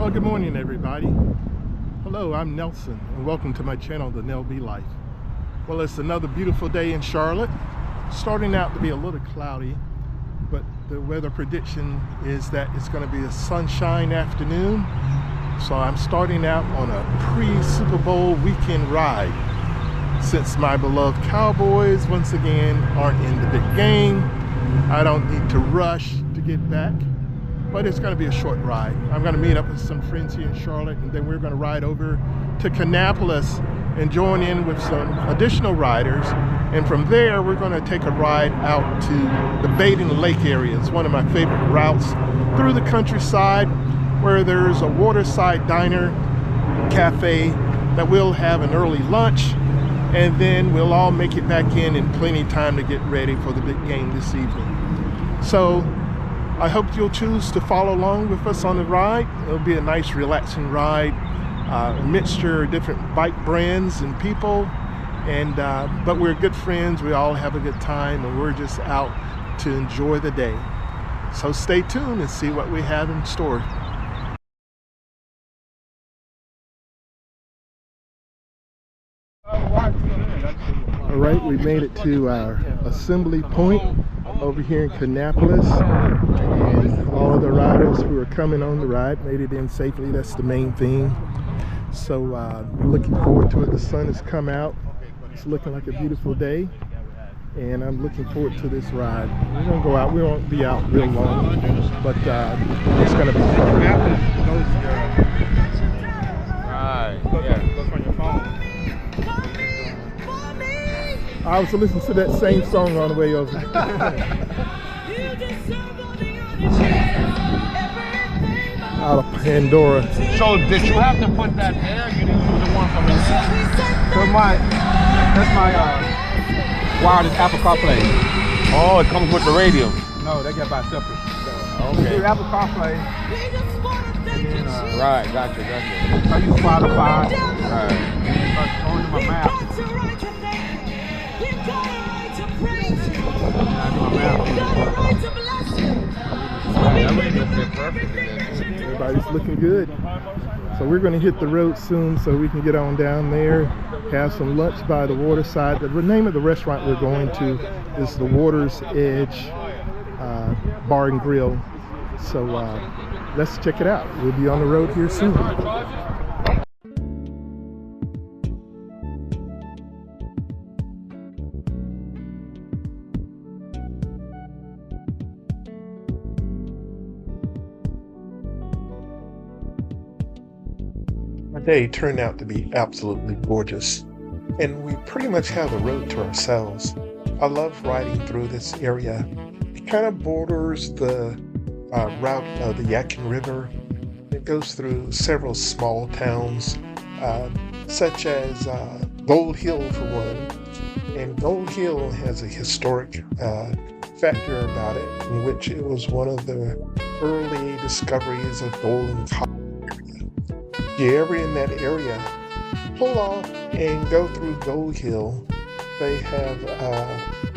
Well, good morning, everybody. Hello, I'm Nelson, and welcome to my channel, The Nell B Life. Well, it's another beautiful day in Charlotte. Starting out to be a little cloudy, but the weather prediction is that it's going to be a sunshine afternoon. So I'm starting out on a pre-Super Bowl weekend ride. Since my beloved Cowboys, once again, aren't in the big game, I don't need to rush to get back. But it's going to be a short ride. I'm going to meet up with some friends here in Charlotte, and then we're going to ride over to Kannapolis and join in with some additional riders. And from there, we're going to take a ride out to the Baden Lake area. It's one of my favorite routes through the countryside, where there's a waterside diner, cafe, that we'll have an early lunch, and then we'll all make it back in plenty of time to get ready for the big game this evening. So I hope you'll choose to follow along with us on the ride. It'll be a nice, relaxing ride, a mixture of different bike brands and people, and but we're good friends. We all have a good time, and we're just out to enjoy the day. So stay tuned and see what we have in store. All right, we made it to our assembly point over here in Kannapolis, and all of the riders who are coming on the ride made it in safely. That's the main thing. So looking forward to it. The sun has come out. It's looking like a beautiful day, and I'm looking forward to this ride. We're gonna go out. We won't be out real long, but it's gonna be fun. Right. Yeah. Look on your phone. I was listening to that same song on the way over. Out of Pandora. So did you have to put that there? You didn't use the one from the that's my wireless Apple CarPlay. Oh, it comes with the radio. No, they get by separate. Okay. The Apple CarPlay. Right, gotcha. I use Spotify. Right. Start going to my map. Everybody's looking good. So we're going to hit the road soon so we can get on down there, have some lunch by the waterside. The name of the restaurant we're going to is the Water's Edge Bar and Grill. So let's check it out. We'll be on the road here soon. My day turned out to be absolutely gorgeous, and we pretty much have the road to ourselves. I love riding through this area. It kind of borders the route of the Yadkin River. It goes through several small towns, such as Gold Hill for one. And Gold Hill has a historic factor about it, in which it was one of the early discoveries of gold and copper. If you're ever in that area, pull off and go through Gold Hill. They have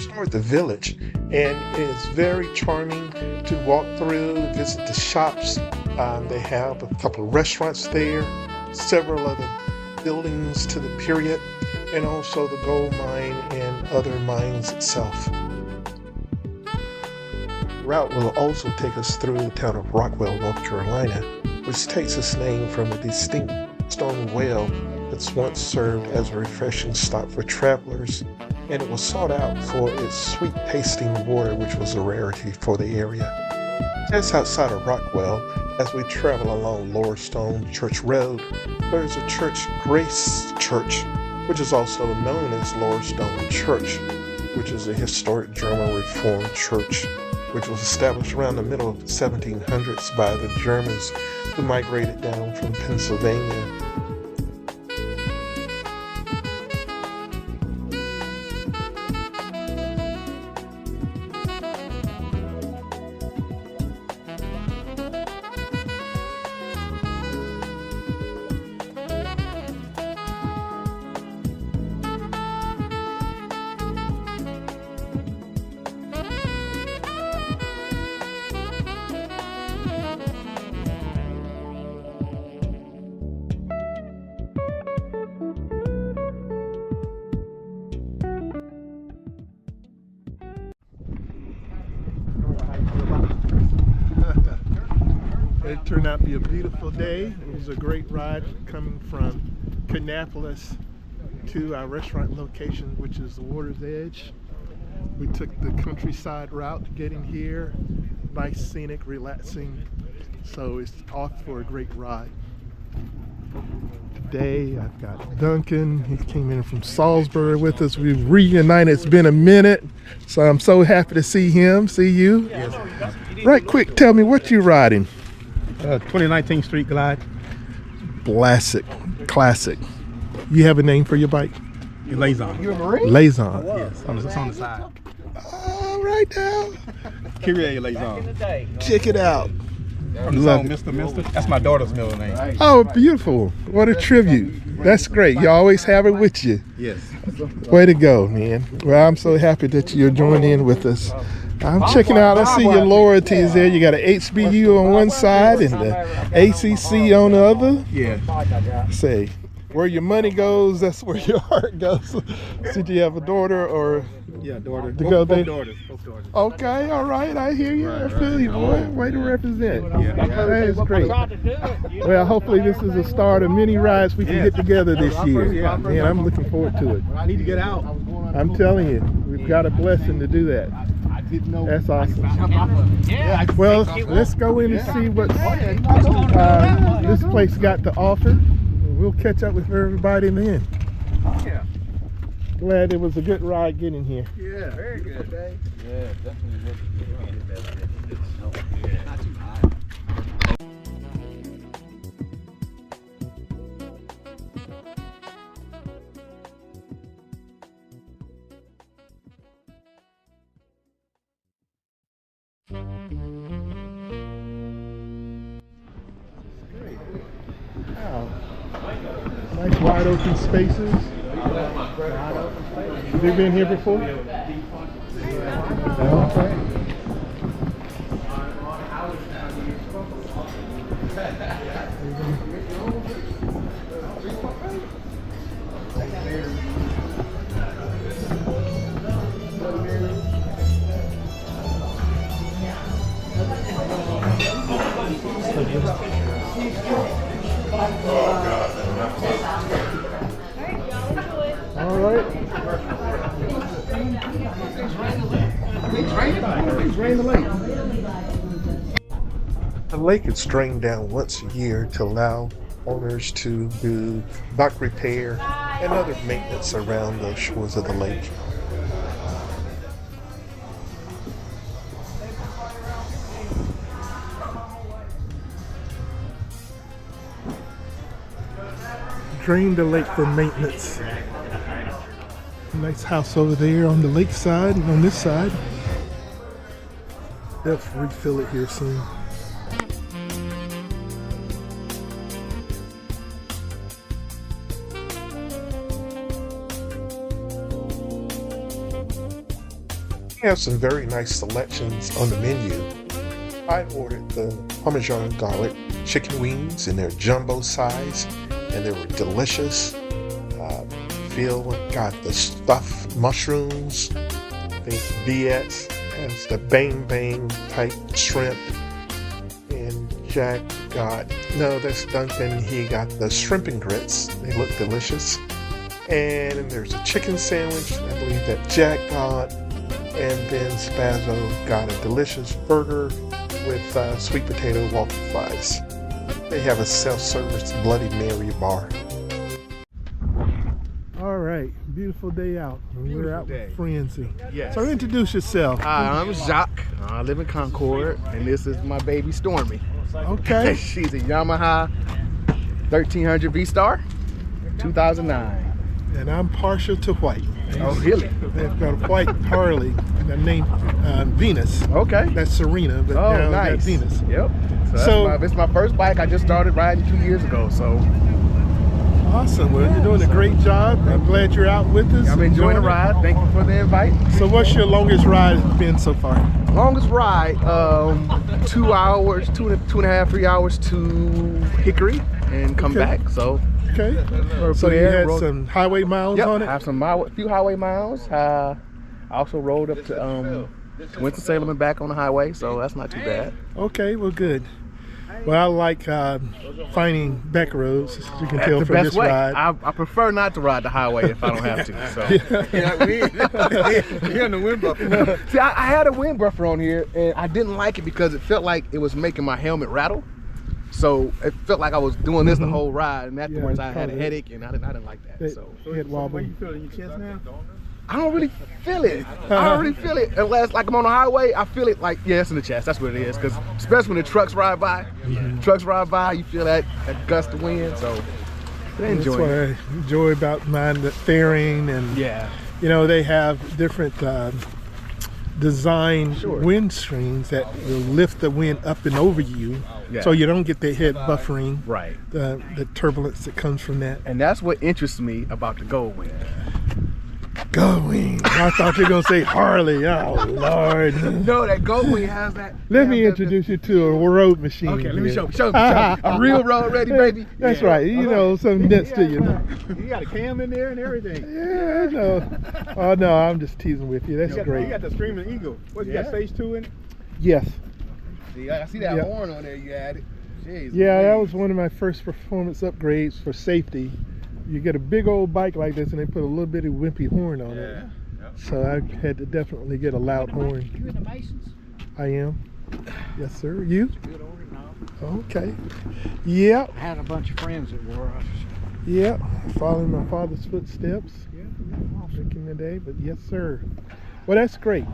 started the village, and it is very charming to walk through, visit the shops. They have a couple of restaurants there, several other buildings to the period, and also the gold mine and other mines itself. The route will also take us through the town of Rockwell, North Carolina, which takes its name from a distinct stone well that's once served as a refreshing stop for travelers, and it was sought out for its sweet tasting water, which was a rarity for the area. Just outside of Rockwell, as we travel along Lower Stone Church Road, there's a church, Grace Church, which is also known as Lower Stone Church, which is a historic German Reformed church, which was established around the middle of the 1700s by the Germans who migrated down from Pennsylvania. It turned out to be a beautiful day. It was a great ride coming from Kannapolis to our restaurant location, which is the Water's Edge. We took the countryside route getting here. Nice, scenic, relaxing. So it's off for a great ride. Today I've got Duncan. He came in from Salisbury with us. We've reunited. It's been a minute, so I'm so happy to see him, see you. Yes. Right quick, tell me what you riding. 2019 Street Glide. Classic. You have a name for your bike? Lazon. You a Marine? Lazon. Yes, it's on the side. All right now. Kyrie Lazon. Check it out. From the song Mr. That's my daughter's middle name. Oh, beautiful. What a tribute. That's great. You always have it with you. Yes. Way to go, man. Well, I'm so happy that you're joining in with us. I'm checking out, I see your loyalties there. You got an HBU on one side and the ACC on the other. Yeah. Say, where your money goes, that's where your heart goes. Did you have a daughter or? Yeah, daughter. Both daughters. Okay, all right, I hear you. I feel you, boy. Way to represent. Yeah. That is great. Well, hopefully this is the start of many rides we can get together this year. Yeah. Man, I'm looking forward to it. I need to get out. I'm telling you, we've got a blessing to do that. That's awesome. Well, let's go in and see what this place got to offer. We'll catch up with everybody in the end. Yeah. Glad it was a good ride getting here. Yeah. Very good. Yeah, definitely. Not too high. Wow. Nice wide open spaces. Have you been here before? Okay. All right. Drain the lake. The lake is drained down once a year to allow owners to do dock repair and other maintenance around the shores of the lake. Drain the lake for maintenance. Nice house over there on the lake side and on this side. They'll refill it here soon. We have some very nice selections on the menu. I ordered the Parmesan garlic chicken wings in their jumbo size, and they were delicious. Phil got the stuffed mushrooms. I think Viet's has the bang bang type shrimp, and Jack got, no, that's Duncan, he got the shrimp and grits. They look delicious. And there's a chicken sandwich, I believe that Jack got, and then Spazzo got a delicious burger with sweet potato waffle fries. They have a self-service Bloody Mary bar. All right, beautiful day out. We're out with friends here. Yes. So introduce yourself. Hi, I'm Jacques. I live in Concord, and this is my baby Stormy. Okay. She's a Yamaha 1300 V-Star, 2009. And I'm partial to white. Oh, really? They've got a white Harley named Venus. Okay. That's Serena, but Oh, now nice. got Venus. Yep. So- This is my first bike. I just started riding 2 years ago, so Awesome. Well, you're doing a great job. I'm glad you're out with us. I'm enjoying the it. ride. Thank you for the invite. So what's your longest ride been so far? Longest ride, 2 hours, two and a half, 3 hours to Hickory and come Okay. back. So Okay. So you had some highway miles yep, on it? I have some few highway miles. I also rode up to Winston-Salem and back on the highway, so that's not too bad. Okay, well, good. Well, I like finding back roads, as you can tell the from best this way. ride. I prefer not to ride the highway if I don't have to. So. You're in the wind buffer. See, I had a wind buffer on here, and I didn't like it because it felt like it was making my helmet rattle. So it felt like I was doing this the whole ride, and afterwards I had a headache, and I didn't like that. So head wobble. you feel it in your chest now? I don't really feel it. I don't really feel it unless, like, I'm on the highway. I feel it like, yeah, it's in the chest. That's what it is. Because especially when the trucks ride by, you feel that gust of wind. So I enjoy it. That's what I enjoy about mine, the fairing, and you know, they have different design wind screens that will lift the wind up and over you, so you don't get the head buffering, the turbulence that comes from that. And that's what interests me about the Gold Wing. Gold Wing. I thought you were gonna say Harley. Oh Lord. No, that Gold Wing has that. Let me introduce you to a road machine. Okay, let me show me. A real road ready baby. That's right. You know, some nuts to you. You got a cam in there and everything. Yeah, I know. Oh no, I'm just teasing with you. That's great. You got the Screaming Eagle. What, you got stage 2 in it? Yes. See, I see that horn on there you added. Jeez, yeah, that was one of my first performance upgrades for safety. You get a big old bike like this and they put a little bitty wimpy horn on it. So I had to definitely get a loud horn. You in the Masons? I am. Yes, sir. You? Good order, no. Okay. Yeah. I had a bunch of friends that were. Yeah. Following my father's footsteps. Back in the day, but yes, sir. Well, that's great.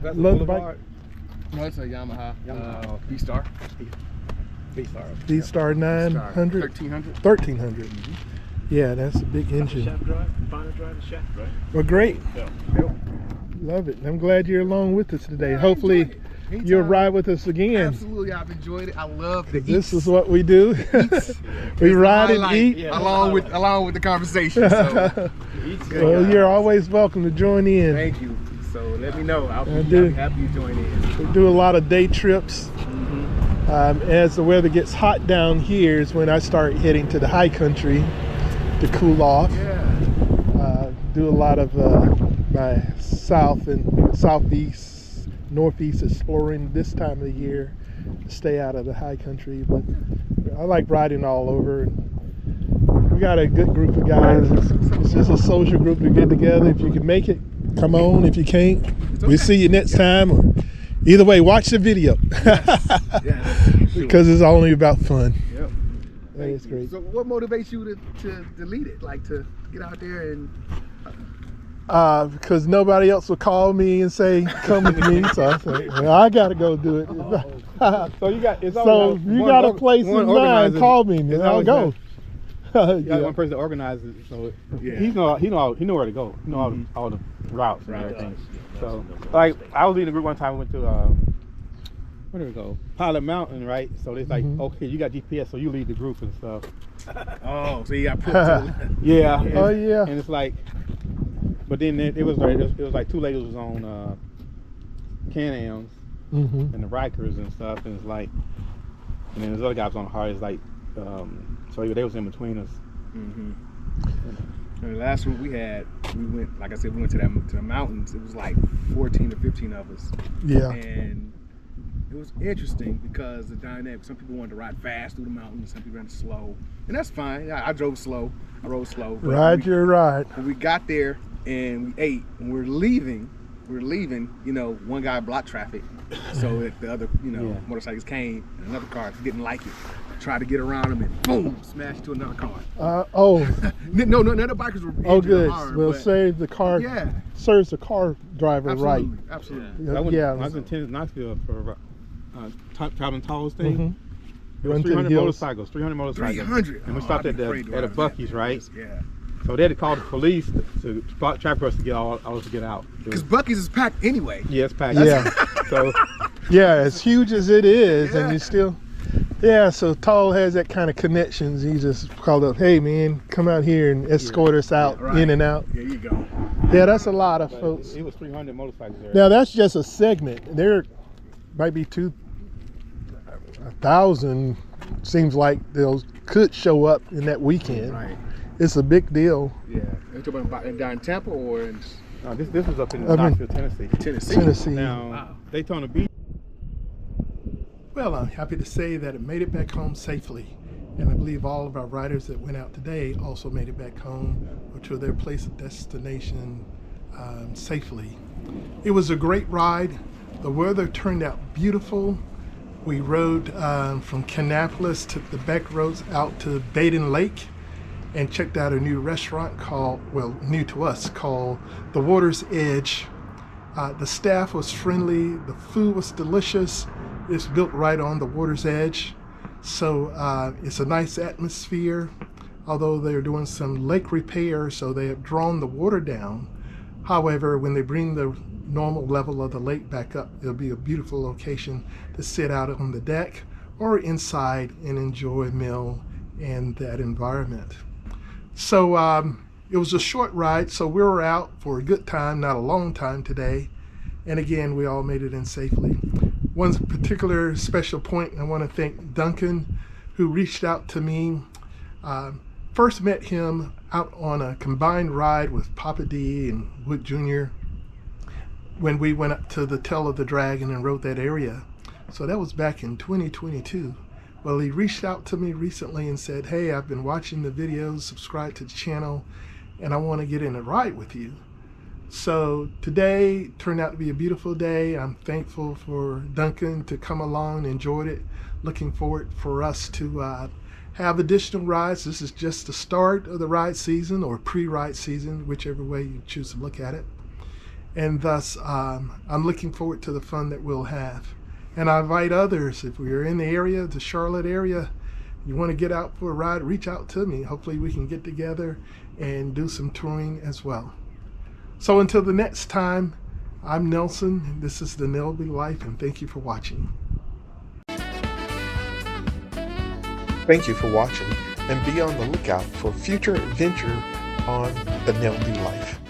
Love the bike. No, it's a Yamaha B-Star. B-Star 900? 1300. 1300. Yeah, that's a big engine. Shaft drive, final drive, shaft, right? Well, great. Yep. Love it. I'm glad you're along with us today. Hopefully you'll ride with us again. Absolutely, I've enjoyed it. I love the This is what we do. We ride and eat. Along with the conversation. So. Well, you're always welcome to join in. Thank you. So let me know. I'll be happy you join in. We do a lot of day trips. As the weather gets hot down here is when I start heading to the high country to cool off. Do a lot of my south and southeast, northeast exploring this time of the year to stay out of the high country. But I like riding all over. We got a good group of guys. It's just a social group to get together. If you can make it, come on. If you can't, we'll see you next time. Or either way, watch the video. Because it's only about fun. Yep. That is great. So what motivates you to lead it? Like to get out there and... Because nobody else would call me and say, come with me. So I said, well, I got to go do it. So you got, you got a place in mind, call me and I'll go. You got one person that organizes it, so he know where to go. He know all the routes and everything. So like I was leading a group one time. We went to where did we go? Pilot Mountain, right? So it's like, okay, you got GPS, so you lead the group and stuff. Oh, so you got put to yeah. Oh yeah. And it's like, but then it was like two ladies was on Can-Ams and the Rikers and stuff, and it's like, and then this other guy was on hard. It's like, so they was in between us. And the last one we had, we went, like I said, we went to the mountains. It was like 14 or 15 of us. Yeah. And it was interesting because the dynamic. Some people wanted to ride fast through the mountains. Some people ran slow, and that's fine. I drove slow. I rode slow. Ride your ride. When we got there and we ate, and we're leaving. You know, one guy blocked traffic, so that the other, motorcycles came, and another car didn't like it. Tried to get around him and boom, smashed into another car. No, none of the bikers were injured. Oh, good. Harmed, We'll save the car. Yeah. Serves the car driver right. Absolutely. I was in Knoxville for traveling tallest thing. It was Run 300 to the motorcycles. 300. And we stopped at a Buc-ee's, right? Yeah. So they had to call the police to spot trap for us to get all of us to get out. Because Buc-ee's is packed anyway. Yeah, it's packed. Yeah. So yeah, as huge as it is, and you still. Yeah, so Toll has that kind of connections. He just called up, hey man, come out here and escort us out, in and out. There you go. Yeah, that's a lot of folks. It was 300 motorcycles there. Now that's just a segment. There might be 1,000. Seems like those could show up in that weekend. Right. It's a big deal. Yeah. Are you talking about down in Tampa or in... This was up in Knoxville, Tennessee. Tennessee. Now, Daytona Beach. Well, I'm happy to say that it made it back home safely. And I believe all of our riders that went out today also made it back home or to their place of destination safely. It was a great ride. The weather turned out beautiful. We rode from Kannapolis, took the back roads out to Baden Lake and checked out a new restaurant new to us, called The Water's Edge. The staff was friendly, the food was delicious. It's built right on the water's edge. So it's a nice atmosphere, although they're doing some lake repair, so they have drawn the water down. However, when they bring the normal level of the lake back up, it'll be a beautiful location to sit out on the deck or inside and enjoy a meal and that environment. So it was a short ride, so we were out for a good time, not a long time today. And again, we all made it in safely. One particular special point, I want to thank Duncan, who reached out to me. First met him out on a combined ride with Papa D and Wood Jr. when we went up to the Tail of the Dragon and rode that area. So that was back in 2022. Well, he reached out to me recently and said, hey, I've been watching the videos, subscribe to the channel, and I want to get in a ride with you. So today turned out to be a beautiful day. I'm thankful for Duncan to come along, enjoyed it. Looking forward for us to have additional rides. This is just the start of the ride season or pre-ride season, whichever way you choose to look at it. And thus, I'm looking forward to the fun that we'll have. And I invite others, if we are in the area, the Charlotte area, you want to get out for a ride, reach out to me. Hopefully we can get together and do some touring as well. So until the next time, I'm Nelson, and this is the Nell Be Life, and thank you for watching. Thank you for watching, and be on the lookout for future adventure on the Nell Be Life.